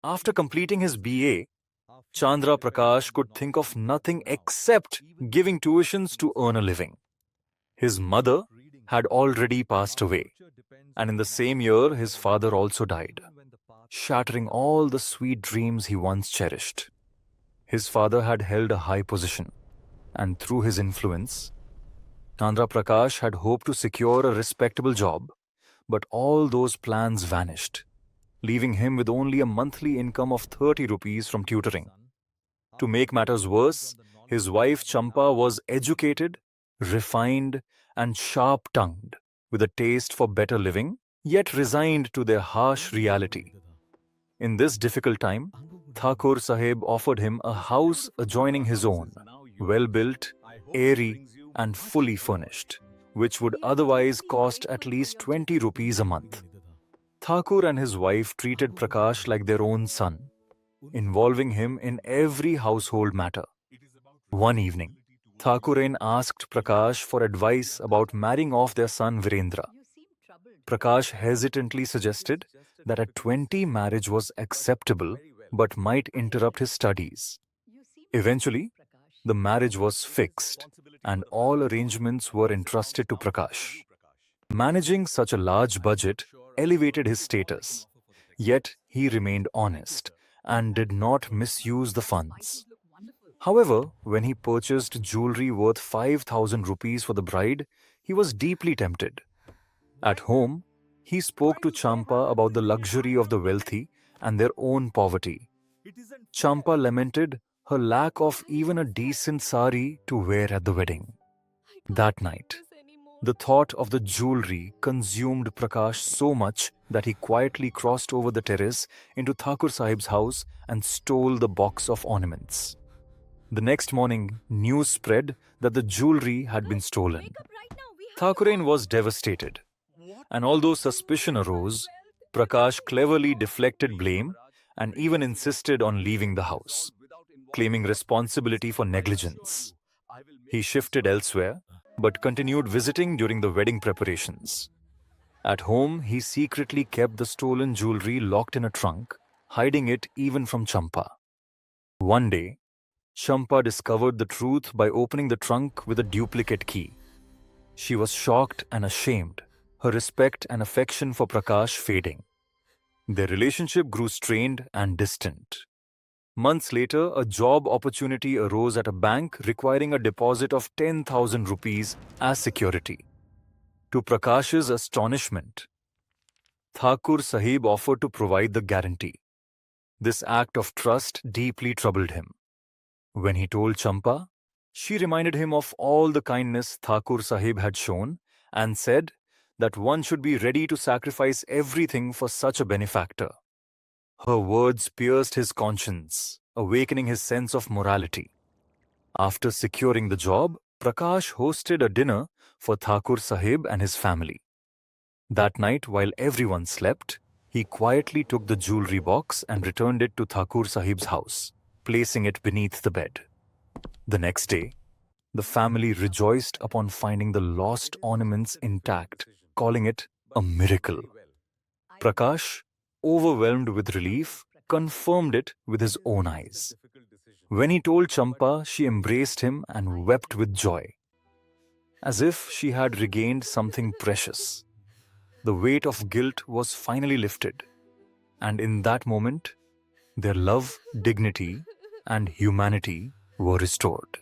After completing his BA, Chandra Prakash could think of nothing except giving tuitions to earn a living. His mother had already passed away, and in the same year his father also died, shattering all the sweet dreams he once cherished. His father had held a high position, and through his influence, Chandra Prakash had hoped to secure a respectable job, but all those plans vanished, leaving him with only a monthly income of 30 rupees from tutoring. To make matters worse, his wife Champa was educated, refined, and sharp-tongued, with a taste for better living, yet resigned to their harsh reality. In this difficult time, Thakur Sahib offered him a house adjoining his own, well-built, airy, and fully furnished, which would otherwise cost at least 20 rupees a month. Thakur and his wife treated Prakash like their own son, involving him in every household matter. One evening, Thakurain asked Prakash for advice about marrying off their son Virendra. Prakash hesitantly suggested that at 20 marriage was acceptable but might interrupt his studies. Eventually, the marriage was fixed and all arrangements were entrusted to Prakash. Managing such a large budget elevated his status, yet he remained honest and did not misuse the funds. However, when he purchased jewelry worth 5,000 rupees for the bride, he was deeply tempted. At home, he spoke to Champa about the luxury of the wealthy and their own poverty. Champa lamented her lack of even a decent sari to wear at the wedding. That night, the thought of the jewelry consumed Prakash so much that he quietly crossed over the terrace into Thakur Sahib's house and stole the box of ornaments. The next morning, news spread that the jewelry had been stolen. Thakurain was devastated, and although suspicion arose, Prakash cleverly deflected blame and even insisted on leaving the house, claiming responsibility for negligence. He shifted elsewhere, but continued visiting during the wedding preparations. At home, he secretly kept the stolen jewelry locked in a trunk, hiding it even from Champa. One day, Champa discovered the truth by opening the trunk with a duplicate key. She was shocked and ashamed, her respect and affection for Prakash fading. Their relationship grew strained and distant. Months later, a job opportunity arose at a bank requiring a deposit of 10,000 rupees as security. To Prakash's astonishment, Thakur Sahib offered to provide the guarantee. This act of trust deeply troubled him. When he told Champa, she reminded him of all the kindness Thakur Sahib had shown and said that one should be ready to sacrifice everything for such a benefactor. Her words pierced his conscience, awakening his sense of morality. After securing the job, Prakash hosted a dinner for Thakur Sahib and his family. That night, while everyone slept, he quietly took the jewelry box and returned it to Thakur Sahib's house, placing it beneath the bed. The next day, the family rejoiced upon finding the lost ornaments intact, calling it a miracle. Prakash, overwhelmed with relief, confirmed it with his own eyes. When he told Champa, she embraced him and wept with joy, as if she had regained something precious. The weight of guilt was finally lifted, and in that moment, their love, dignity, and humanity were restored.